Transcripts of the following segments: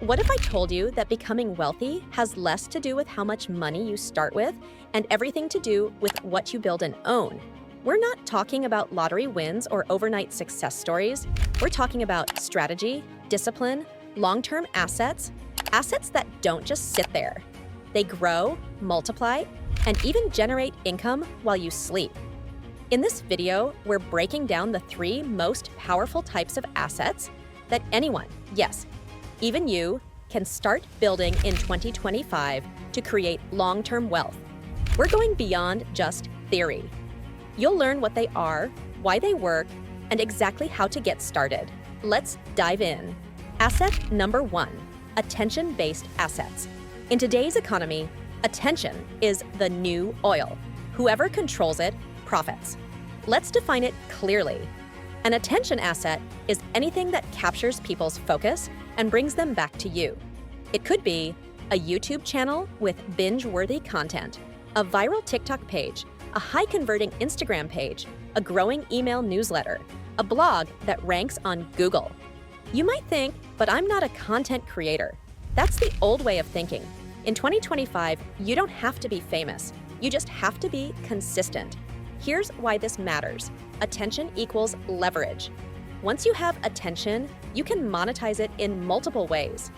What if I told you that becoming wealthy has less to do with how much money you start with and everything to do with what you build and own? We're not talking about lottery wins or overnight success stories. We're talking about strategy, discipline, long-term assets, assets that don't just sit there. They grow, multiply, and even generate income while you sleep. In this video, we're breaking down the 3 most powerful types of assets that anyone, yes, even you, can start building in 2025 to create long-term wealth. We're going beyond just theory. You'll learn what they are, why they work, and exactly how to get started. Let's dive in. Asset number 1, attention-based assets. In today's economy, attention is the new oil. Whoever controls it profits. Let's define it clearly. An attention asset is anything that captures people's focus and brings them back to you. It could be a YouTube channel with binge-worthy content, a viral TikTok page, a high-converting Instagram page, a growing email newsletter, a blog that ranks on Google. You might think, but I'm not a content creator. That's the old way of thinking. In 2025, you don't have to be famous. You just have to be consistent. Here's why this matters. Attention equals leverage. Once you have attention, you can monetize it in multiple ways.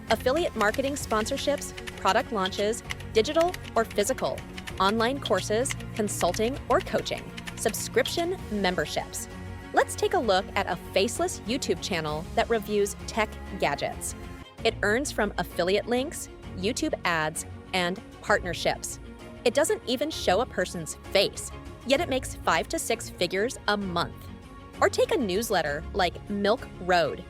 Affiliate marketing sponsorships, product launches, digital or physical, online courses, consulting or coaching, subscription memberships. Let's take a look at a faceless YouTube channel that reviews tech gadgets. It earns from affiliate links, YouTube ads, and partnerships. It doesn't even show a person's face, yet it makes 5 to 6 figures a month. Or take a newsletter like Milk Road.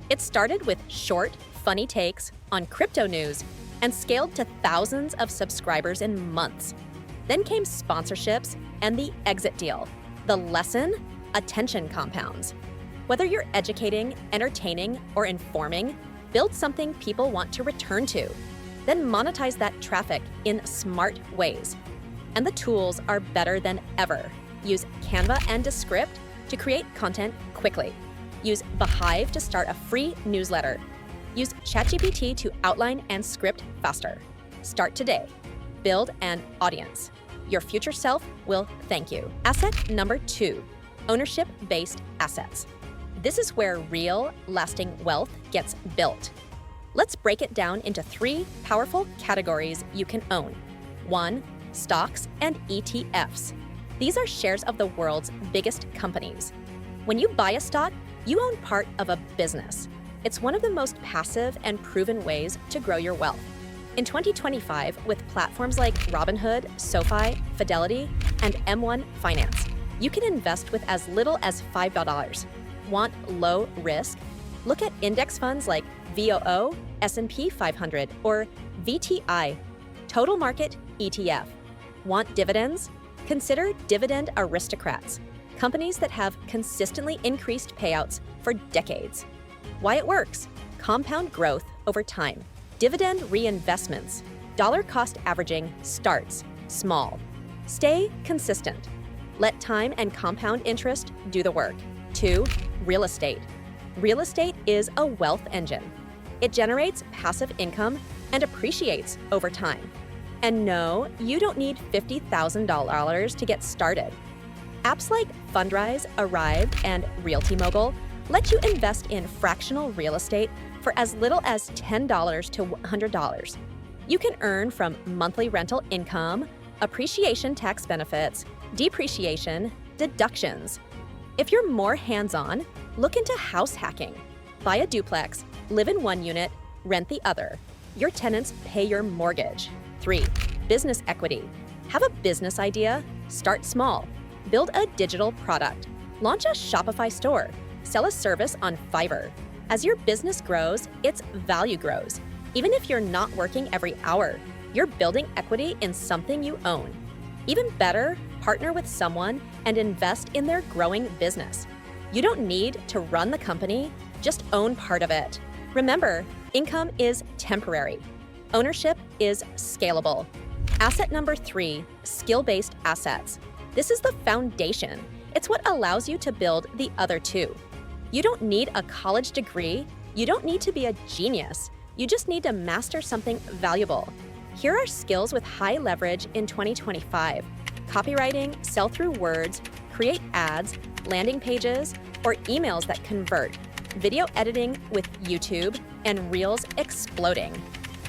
It started with short, funny takes on crypto news and scaled to thousands of subscribers in months. Then came sponsorships and the exit deal. The lesson? Attention compounds. Whether you're educating, entertaining, or informing, build something people want to return to. Then monetize that traffic in smart ways. And the tools are better than ever. Use Canva and Descript to create content quickly. Use Beehive to start a free newsletter. Use ChatGPT to outline and script faster. Start today. Build an audience. Your future self will thank you. Asset number 2, ownership-based assets. This is where real, lasting wealth gets built. Let's break it down into 3 powerful categories you can own. 1, stocks and ETFs. These are shares of the world's biggest companies. When you buy a stock, you own part of a business. It's one of the most passive and proven ways to grow your wealth. In 2025, with platforms like Robinhood, SoFi, Fidelity, and M1 Finance, you can invest with as little as $5. Want low risk? Look at index funds like VOO, S&P 500, or VTI, Total Market ETF. Want dividends? Consider dividend aristocrats, companies that have consistently increased payouts for decades. Why it works? Compound growth over time. Dividend reinvestments. Dollar cost averaging starts small. Stay consistent. Let time and compound interest do the work. 2, real estate. Real estate is a wealth engine. It generates passive income and appreciates over time. And no, you don't need $50,000 to get started. Apps like Fundrise, Arrive, and Realty Mogul let you invest in fractional real estate for as little as $10 to $100. You can earn from monthly rental income, appreciation tax benefits, depreciation, deductions. If you're more hands-on, look into house hacking. Buy a duplex, live in one unit, rent the other. Your tenants pay your mortgage. 3, business equity. Have a business idea? Start small. Build a digital product. Launch a Shopify store. Sell a service on Fiverr. As your business grows, its value grows. Even if you're not working every hour, you're building equity in something you own. Even better, partner with someone and invest in their growing business. You don't need to run the company, just own part of it. Remember, income is temporary. Ownership is scalable. Asset number 3, skill-based assets. This is the foundation. It's what allows you to build the other 2. You don't need a college degree. You don't need to be a genius. You just need to master something valuable. Here are skills with high leverage in 2025. Copywriting, sell-through words, create ads, landing pages, or emails that convert, video editing with YouTube, and Reels exploding.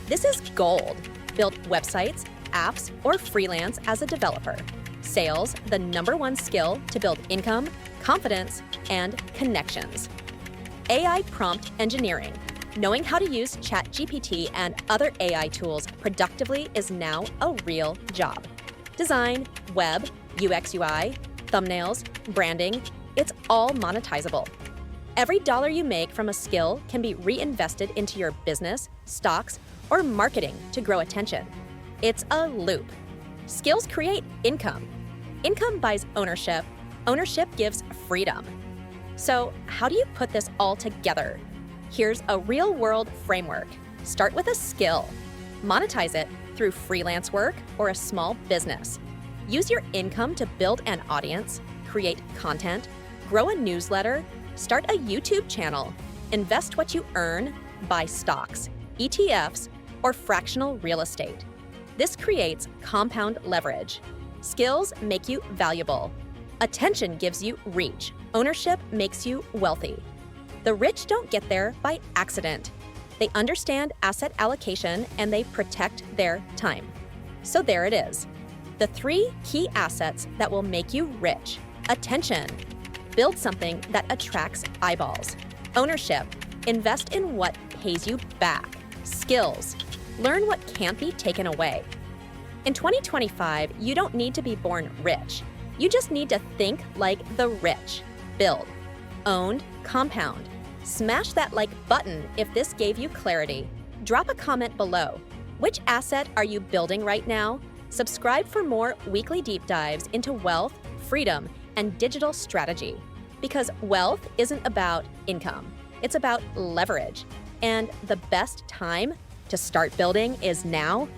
This is gold. Build websites, apps, or freelance as a developer. Sales, the #1 skill to build income, confidence, and connections. AI prompt engineering. Knowing how to use ChatGPT and other AI tools productively is now a real job. Design, web, UX UI, thumbnails, branding, it's all monetizable. Every dollar you make from a skill can be reinvested into your business, stocks, or marketing to grow attention. It's a loop. Skills create income. Income buys ownership. Ownership gives freedom. So, how do you put this all together? Here's a real-world framework. Start with a skill. Monetize it through freelance work or a small business. Use your income to build an audience, create content, grow a newsletter, start a YouTube channel, invest what you earn, buy stocks, ETFs, or fractional real estate. This creates compound leverage. Skills make you valuable. Attention gives you reach. Ownership makes you wealthy. The rich don't get there by accident. They understand asset allocation and they protect their time. So there it is. The 3 key assets that will make you rich. Attention. Build something that attracts eyeballs. Ownership. Invest in what pays you back. Skills. Learn what can't be taken away. In 2025, you don't need to be born rich. You just need to think like the rich. Build. Owned. Compound. Smash that like button if this gave you clarity. Drop a comment below. Which asset are you building right now? Subscribe for more weekly deep dives into wealth, freedom, and digital strategy. Because wealth isn't about income, it's about leverage. And the best time to start building is now.